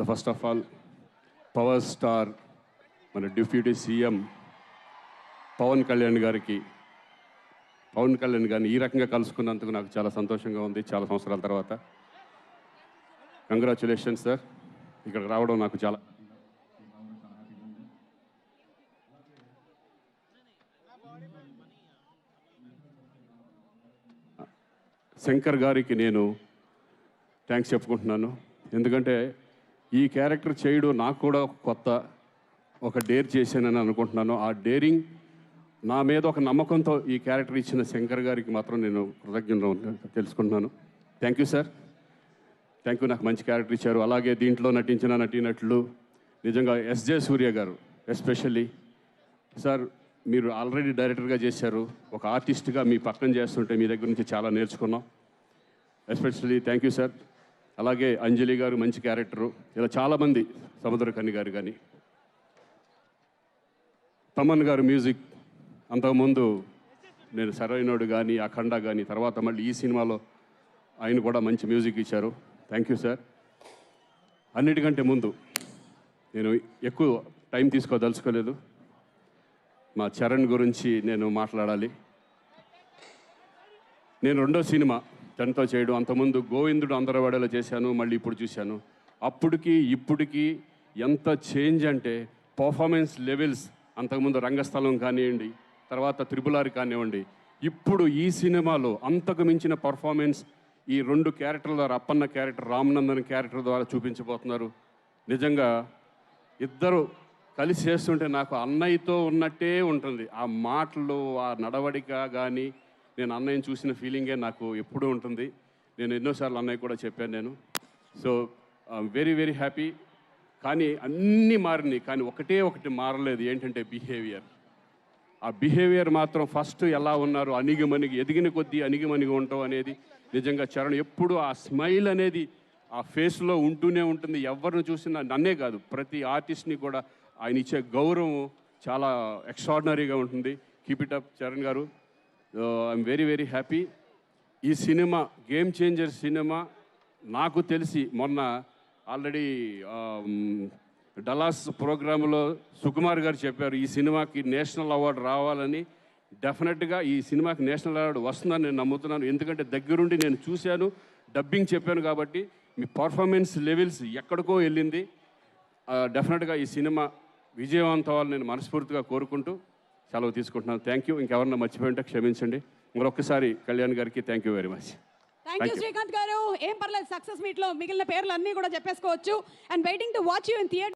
So first of all power star మన deputy CM Pawan Kalyan గారిని ఈ రకంగా కలుసుకున్నందుకు నాకు చాలా సంతోషంగా ఉంది, చాలా సంవత్సరాల తర్వాత. కంగ్రాచులేషన్స్ సార్, ఇక్కడికి రావడం నాకు చాలా. శంకర్ గారికి నేను థ్యాంక్స్ చెప్పుకుంటున్నాను, ఎందుకంటే ఈ క్యారెక్టర్ చేయడం నాకు కూడా ఒక డేర్ చేశానని అనుకుంటున్నాను. ఆ డేరింగ్ నా మీద ఒక నమ్మకంతో ఈ క్యారెక్టర్ ఇచ్చిన శంకర్ గారికి మాత్రం నేను కృతజ్ఞత తెలుసుకుంటున్నాను. Thank you sir, thank you. నాకు మంచి క్యారెక్టర్ ఇచ్చారు. అలాగే దీంట్లో నటించిన నటీనటులు నిజంగా ఎస్జే సూర్య గారు ఎస్పెషల్లీ సార్, మీరు ఆల్రెడీ డైరెక్టర్గా చేశారు, ఒక ఆర్టిస్ట్గా మీ పక్కన చేస్తుంటే మీ దగ్గర నుంచి చాలా నేర్చుకున్నాం. Especially thank you sir. అలాగే అంజలి గారు మంచి క్యారెక్టరు, ఇలా చాలామంది, సముద్రకని గారు కానీ, తమన్ గారు మ్యూజిక్, అంతకుముందు నేను సరైనోడు కానీ అఖండ కానీ, తర్వాత మళ్ళీ ఈ సినిమాలో ఆయన కూడా మంచి మ్యూజిక్ ఇచ్చారు. Thank you sir. అన్నిటికంటే ముందు నేను ఎక్కువ టైం తీసుకోదలుచుకోలేదు, మా చరణ్ గురించి నేను మాట్లాడాలి. నేను రెండో సినిమా తనతో చేయడం, అంతకుముందు గోవిందుడు అందరవాడలో చేశాను, మళ్ళీ ఇప్పుడు చూశాను. అప్పటికి ఇప్పటికీ ఎంత చేంజ్ అంటే పర్ఫార్మెన్స్ లెవెల్స్, అంతకుముందు రంగస్థలం కానివ్వండి, తర్వాత త్రిపులారి కానివ్వండి, ఇప్పుడు ఈ సినిమాలో అంతకు మించిన పర్ఫార్మెన్స్ ఈ రెండు క్యారెక్టర్ల ద్వారా, అప్పన్న క్యారెక్టర్, రామనందన్ క్యారెక్టర్ ద్వారా చూపించబోతున్నారు. నిజంగా ఇద్దరు కలిసి చేస్తుంటే నాకు అన్నయ్యతో ఉన్నట్టే ఉంటుంది. ఆ మాటలు, ఆ నడవడిక కానీ, నేను అన్నయ్యని చూసిన ఫీలింగే నాకు ఎప్పుడూ ఉంటుంది. నేను ఎన్నోసార్లు అన్నయ్య కూడా చెప్పాను నేను. So very very happy. కానీ అన్నీ మారినాయి, కానీ ఒకటి మారలేదు, ఏంటంటే బిహేవియర్. ఆ బిహేవియర్ మాత్రం ఫస్ట్ ఎలా ఉన్నారు, అణిగిమణిగి, ఎదిగిన కొద్దీ అణిగిమణిగి ఉంటాం అనేది నిజంగా చరణ్ ఎప్పుడు ఆ స్మైల్ అనేది ఆ ఫేస్లో ఉంటూనే ఉంటుంది. ఎవరిని చూసినా, నన్నే కాదు ప్రతి ఆర్టిస్ట్ని కూడా ఆయన ఇచ్చే గౌరవం చాలా ఎక్స్ట్రాడినరీగా ఉంటుంది. కీప్ ఇట్ అప్ చరణ్ గారు. I'm very very happy. ఈ సినిమా గేమ్ చేంజర్ సినిమా. నాకు తెలిసి మొన్న ఆల్రెడీ డలాస్ ప్రోగ్రాంలో సుకుమార్ గారు చెప్పారు, ఈ సినిమాకి నేషనల్ అవార్డు రావాలని. డెఫినెట్గా ఈ సినిమాకి నేషనల్ అవార్డు వస్తుందని నేను నమ్ముతున్నాను, ఎందుకంటే దగ్గరుండి నేను చూశాను, డబ్బింగ్ చెప్పాను కాబట్టి. మీ పర్ఫార్మెన్స్ లెవెల్స్ ఎక్కడికో వెళ్ళింది. డెఫినెట్గా ఈ సినిమా విజయవంతం అవ్వాలని నేను మనస్ఫూర్తిగా కోరుకుంటూ సెలవు తీసుకుంటున్నాను. Thank you. ఇంకెవరన్నా మర్చిపోయింటే క్షమించండి. మరొకసారి కళ్యాణ్ గారికి thank you very much. Thank you Srikanth గారు. ఏం పర్లేదు, సక్సెస్ మీట్లో మిగిలిన పేర్లు అన్నీ కూడా చెప్పేసుకోవచ్చు. And waiting to watch you in theatre.